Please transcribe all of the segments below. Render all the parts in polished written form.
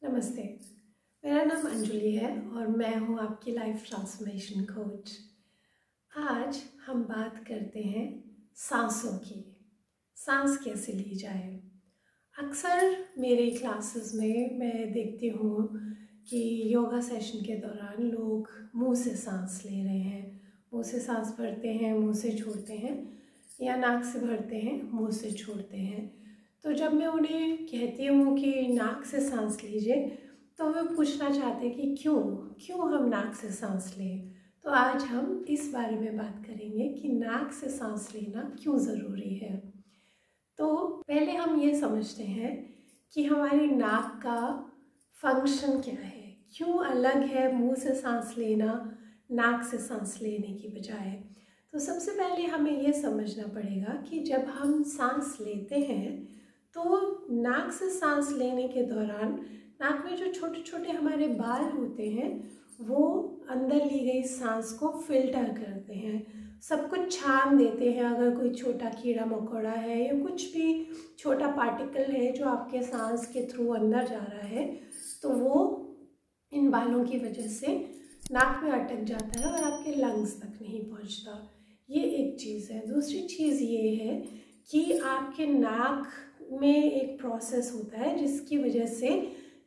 नमस्ते, मेरा नाम अंजलि है और मैं हूँ आपकी लाइफ ट्रांसफॉर्मेशन कोच। आज हम बात करते हैं सांसों की। सांस कैसे ली जाए। अक्सर मेरे क्लासेस में मैं देखती हूँ कि योगा सेशन के दौरान लोग मुंह से सांस ले रहे हैं। मुंह से सांस भरते हैं, मुंह से छोड़ते हैं, या नाक से भरते हैं, मुंह से छोड़ते हैं। तो जब मैं उन्हें कहती हूँ कि नाक से सांस लीजिए, तो वे पूछना चाहते हैं कि क्यों हम नाक से सांस लें। तो आज हम इस बारे में बात करेंगे कि नाक से सांस लेना क्यों ज़रूरी है। तो पहले हम ये समझते हैं कि हमारी नाक का फंक्शन क्या है, क्यों अलग है मुंह से सांस लेना नाक से सांस लेने की बजाय। तो सबसे पहले हमें ये समझना पड़ेगा कि जब हम सांस लेते हैं तो नाक से सांस लेने के दौरान नाक में जो छोटे छोटे हमारे बाल होते हैं वो अंदर ली गई सांस को फिल्टर करते हैं, सब कुछ छान देते हैं। अगर कोई छोटा कीड़ा मकोड़ा है या कुछ भी छोटा पार्टिकल है जो आपके सांस के थ्रू अंदर जा रहा है, तो वो इन बालों की वजह से नाक में अटक जाता है और आपके लंग्स तक नहीं पहुंचता। ये एक चीज़ है। दूसरी चीज़ ये है कि आपके नाक में एक प्रोसेस होता है जिसकी वजह से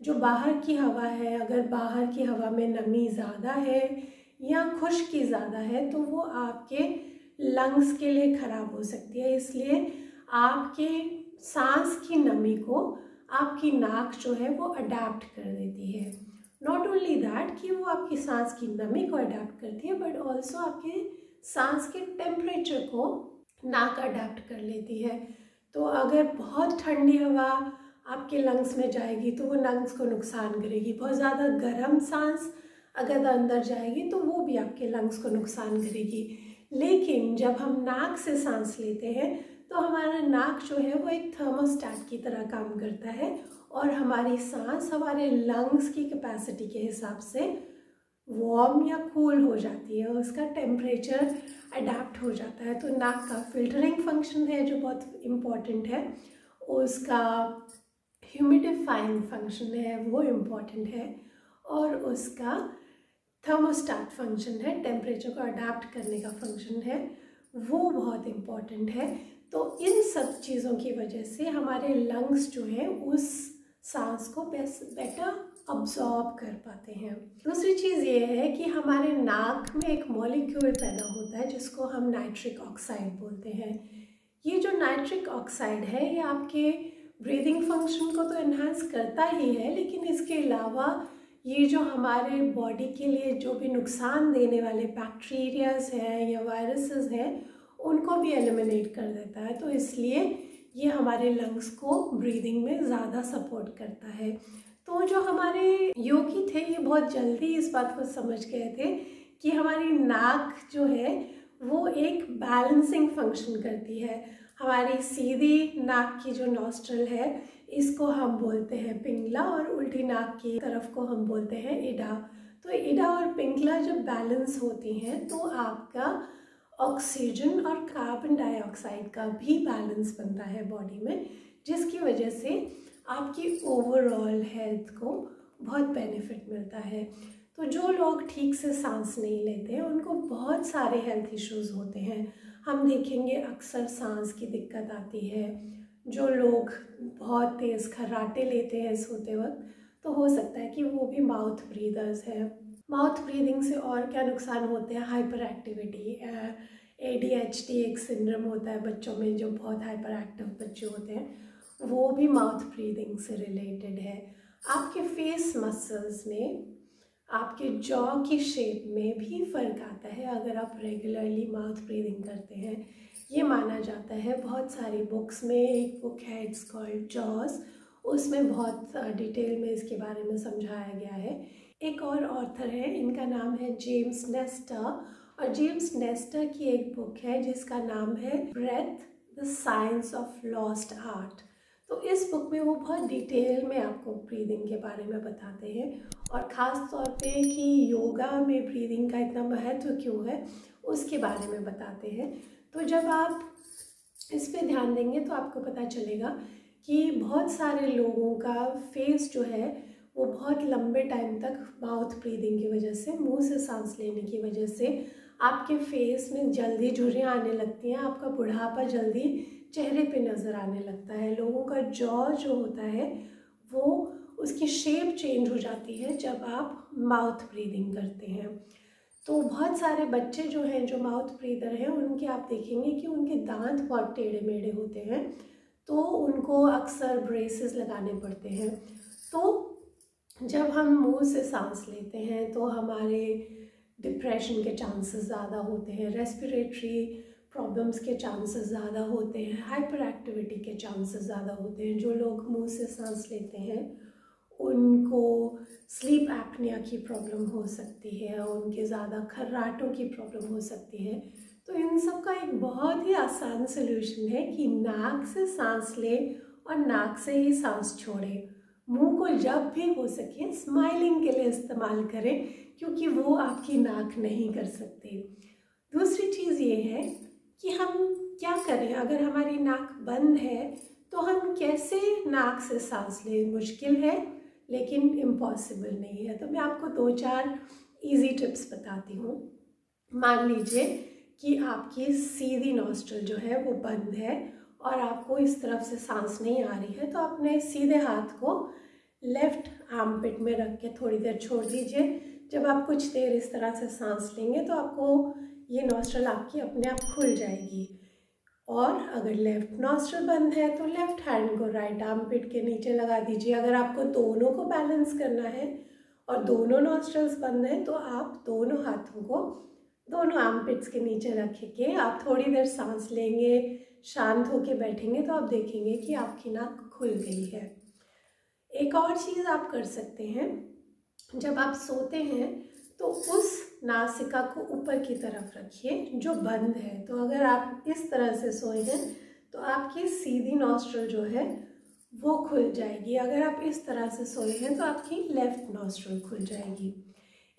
जो बाहर की हवा है, अगर बाहर की हवा में नमी ज़्यादा है या खुश्की ज़्यादा है तो वो आपके लंग्स के लिए ख़राब हो सकती है। इसलिए आपके सांस की नमी को आपकी नाक जो है वो अडेप्ट कर देती है। नॉट ओनली दैट कि वो आपकी सांस की नमी को अडेप्ट करती है, बट ऑल्सो आपके सांस के टेम्परेचर को नाक अडेप्ट कर लेती है। तो अगर बहुत ठंडी हवा आपके लंग्स में जाएगी तो वो लंग्स को नुकसान करेगी। बहुत ज़्यादा गर्म सांस अगर अंदर जाएगी तो वो भी आपके लंग्स को नुकसान करेगी। लेकिन जब हम नाक से सांस लेते हैं तो हमारा नाक जो है वो एक थर्मोस्टेट की तरह काम करता है और हमारी सांस हमारे लंग्स की कैपेसिटी के हिसाब से वार्म या कूल हो जाती है, उसका टेम्परेचर अडेप्ट हो जाता है। तो नाक का फिल्टरिंग फंक्शन है जो बहुत इम्पॉर्टेंट है, उसका ह्यूमिडिफाइंग फंक्शन है वो इम्पॉर्टेंट है, और उसका थर्मोस्टेट फंक्शन है, टेम्परेचर को अडेप्ट करने का फंक्शन है, वो बहुत इम्पॉर्टेंट है। तो इन सब चीज़ों की वजह से हमारे लंग्स जो हैं उस सांस को बेटर अब्जॉर्ब कर पाते हैं। दूसरी चीज़ ये है कि हमारे नाक में एक मॉलिक्यूल पैदा होता है जिसको हम नाइट्रिक ऑक्साइड बोलते हैं। ये जो नाइट्रिक ऑक्साइड है ये आपके ब्रीदिंग फंक्शन को तो एनहांस करता ही है, लेकिन इसके अलावा ये जो हमारे बॉडी के लिए जो भी नुकसान देने वाले बैक्टीरियाज हैं या वायरसेस हैं उनको भी एलिमिनेट कर देता है। तो इसलिए ये हमारे लंग्स को ब्रीदिंग में ज़्यादा सपोर्ट करता है। तो जो हमारे योगी थे ये बहुत जल्दी इस बात को समझ गए थे कि हमारी नाक जो है वो एक बैलेंसिंग फंक्शन करती है। हमारी सीधी नाक की जो नॉस्ट्रल है इसको हम बोलते हैं पिंगला और उल्टी नाक की तरफ को हम बोलते हैं इडा। तो इडा और पिंगला जब बैलेंस होती हैं तो आपका ऑक्सीजन और कार्बन डाइऑक्साइड का भी बैलेंस बनता है बॉडी में, जिसकी वजह से आपकी ओवरऑल हेल्थ को बहुत बेनिफिट मिलता है। तो जो लोग ठीक से सांस नहीं लेते हैं उनको बहुत सारे हेल्थ इश्यूज होते हैं। हम देखेंगे अक्सर सांस की दिक्कत आती है। जो लोग बहुत तेज़ खर्राटे लेते हैं सोते वक्त तो हो सकता है कि वो भी माउथ ब्रीदर्स हैं। माउथ ब्रीदिंग से और क्या नुकसान होते हैं, हाइपर एक्टिविटी, ADHD एक सिंड्रोम होता है बच्चों में, जो बहुत हाइपर एक्टिव बच्चे होते हैं वो भी माउथ ब्रीदिंग से रिलेटेड है। आपके फेस मसल्स में, आपके जॉ की शेप में भी फ़र्क आता है अगर आप रेगुलरली माउथ ब्रीदिंग करते हैं। ये माना जाता है, बहुत सारी बुक्स में, एक बुक है इट्स कॉल्ड जॉज, उसमें बहुत डिटेल में इसके बारे में समझाया गया है। एक और ऑथर है, इनका नाम है जेम्स नेस्टर, और जेम्स नेस्टर की एक बुक है जिसका नाम है Breath the science of lost art. तो इस बुक में वो बहुत डिटेल में आपको ब्रीदिंग के बारे में बताते हैं, और ख़ास तौर पे कि योगा में ब्रीदिंग का इतना महत्व क्यों है उसके बारे में बताते हैं। तो जब आप इस पे ध्यान देंगे तो आपको पता चलेगा कि बहुत सारे लोगों का फेस जो है वो बहुत लंबे टाइम तक माउथ ब्रीदिंग की वजह से, मुंह से सांस लेने की वजह से आपके फेस में जल्दी झुर्रियाँ आने लगती हैं, आपका बुढ़ापा जल्दी चेहरे पे नज़र आने लगता है। लोगों का जॉ जो होता है वो उसकी शेप चेंज हो जाती है जब आप माउथ ब्रीदिंग करते हैं। तो बहुत सारे बच्चे जो हैं जो माउथ ब्रीदर हैं उनके आप देखेंगे कि उनके दांत बहुत टेढ़े मेढ़े होते हैं, तो उनको अक्सर ब्रेसेस लगाने पड़ते हैं। तो जब हम मुंह से सांस लेते हैं तो हमारे डिप्रेशन के चांसेस ज़्यादा होते हैं, रेस्पिरेटरी प्रॉब्लम्स के चांसेस ज़्यादा होते हैं, हाइपर एक्टिविटी के चांसेस ज़्यादा होते हैं। जो लोग मुंह से सांस लेते हैं उनको स्लीप एपनिया की प्रॉब्लम हो सकती है, उनके ज़्यादा खर्राटों की प्रॉब्लम हो सकती है। तो इन सब का एक बहुत ही आसान सोल्यूशन है कि नाक से सांस लें और नाक से ही सांस छोड़ें। मुंह को जब भी हो सके स्माइलिंग के लिए इस्तेमाल करें, क्योंकि वो आपकी नाक नहीं कर सकती। दूसरी चीज़ ये है कि हम क्या करें अगर हमारी नाक बंद है, तो हम कैसे नाक से सांस लें। मुश्किल है लेकिन इम्पॉसिबल नहीं है। तो मैं आपको 2-4 इजी टिप्स बताती हूँ। मान लीजिए कि आपकी सीधी नॉस्ट्रिल जो है वो बंद है और आपको इस तरफ से सांस नहीं आ रही है, तो अपने सीधे हाथ को लेफ्ट आर्मपिट में रख के थोड़ी देर छोड़ दीजिए। जब आप कुछ देर इस तरह से सांस लेंगे तो आपको ये नॉस्ट्रिल आपकी अपने आप खुल जाएगी। और अगर लेफ्ट नॉस्ट्रिल बंद है तो लेफ्ट हैंड को राइट आर्मपिट के नीचे लगा दीजिए। अगर आपको दोनों को बैलेंस करना है और दोनों नॉस्ट्रिल्स बंद हैं तो आप दोनों हाथों को दोनों आर्मपिट्स के नीचे रख के आप थोड़ी देर सांस लेंगे, शांत होके बैठेंगे तो आप देखेंगे कि आपकी नाक खुल गई है। एक और चीज़ आप कर सकते हैं, जब आप सोते हैं तो उस नासिका को ऊपर की तरफ रखिए जो बंद है। तो अगर आप इस तरह से सोए हैं तो आपकी सीधी नॉस्ट्रिल जो है वो खुल जाएगी। अगर आप इस तरह से सोए हैं तो आपकी लेफ्ट नॉस्ट्रिल खुल जाएगी।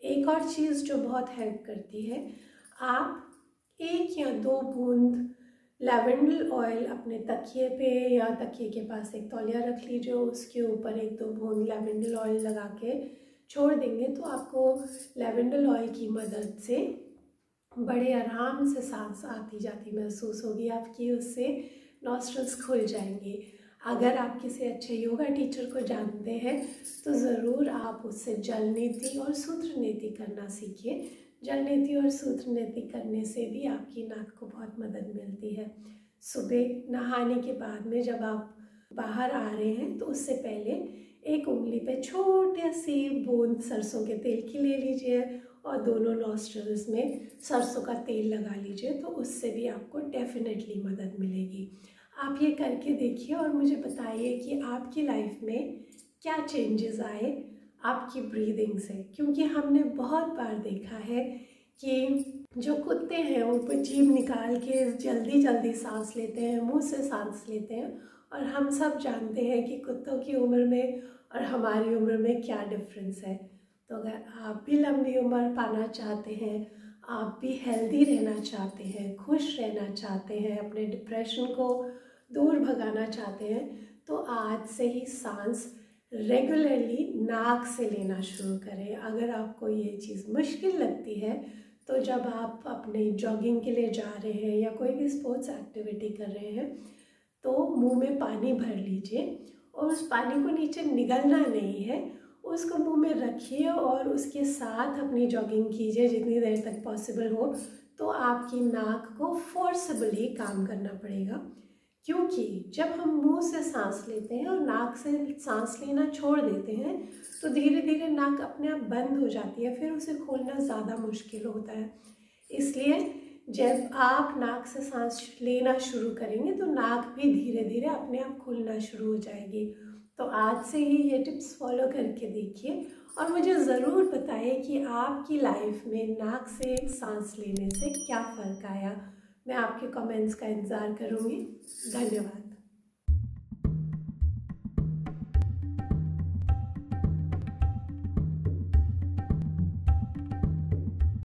एक और चीज़ जो बहुत हेल्प करती है, आप 1 या 2 बूंद लैवेंडर ऑयल अपने तकिए पे या तकिए के पास एक तौलिया रख लीजिए, उसके ऊपर 1-2 बूंद लैवेंडर ऑयल लगा के छोड़ देंगे तो आपको लैवेंडर ऑयल की मदद से बड़े आराम से सांस आती जाती महसूस होगी आपकी, उससे नॉस्ट्रिल्स खुल जाएंगे। अगर आप किसी अच्छे योगा टीचर को जानते हैं तो ज़रूर आप उससे जल नीति और सूत्र नीति करना सीखिए। जल नीति और सूत्र नीति करने से भी आपकी नाक को बहुत मदद मिलती है। सुबह नहाने के बाद में जब आप बाहर आ रहे हैं तो उससे पहले एक उंगली पे छोटे सी बूंद सरसों के तेल की ले लीजिए और दोनों नॉस्ट्रिल्स में सरसों का तेल लगा लीजिए, तो उससे भी आपको डेफिनेटली मदद मिलेगी। आप ये करके देखिए और मुझे बताइए कि आपकी लाइफ में क्या चेंजेस आए आपकी ब्रीदिंग से। क्योंकि हमने बहुत बार देखा है कि जो कुत्ते हैं वो जीभ निकाल के जल्दी जल्दी सांस लेते हैं, मुंह से सांस लेते हैं, और हम सब जानते हैं कि कुत्तों की उम्र में और हमारी उम्र में क्या डिफरेंस है। तो अगर आप भी लंबी उम्र पाना चाहते हैं, आप भी हेल्दी रहना चाहते हैं, खुश रहना चाहते हैं, अपने डिप्रेशन को दूर भगाना चाहते हैं, तो आज से ही सांस रेगुलरली नाक से लेना शुरू करें। अगर आपको ये चीज़ मुश्किल लगती है तो जब आप अपने जॉगिंग के लिए जा रहे हैं या कोई भी स्पोर्ट्स एक्टिविटी कर रहे हैं तो मुंह में पानी भर लीजिए और उस पानी को नीचे निगलना नहीं है, उसको मुंह में रखिए और उसके साथ अपनी जॉगिंग कीजिए जितनी देर तक पॉसिबल हो। तो आपकी नाक को फोर्सबली काम करना पड़ेगा, क्योंकि जब हम मुंह से सांस लेते हैं और नाक से सांस लेना छोड़ देते हैं तो धीरे धीरे नाक अपने आप बंद हो जाती है, फिर उसे खोलना ज़्यादा मुश्किल होता है। इसलिए जब आप नाक से सांस लेना शुरू करेंगे तो नाक भी धीरे धीरे अपने आप खुलना शुरू हो जाएगी। तो आज से ही ये टिप्स फॉलो करके देखिए और मुझे ज़रूर बताइए कि आपकी लाइफ में नाक से सांस लेने से क्या फ़र्क आया। मैं आपके कमेंट्स का इंतज़ार करूँगी। धन्यवाद।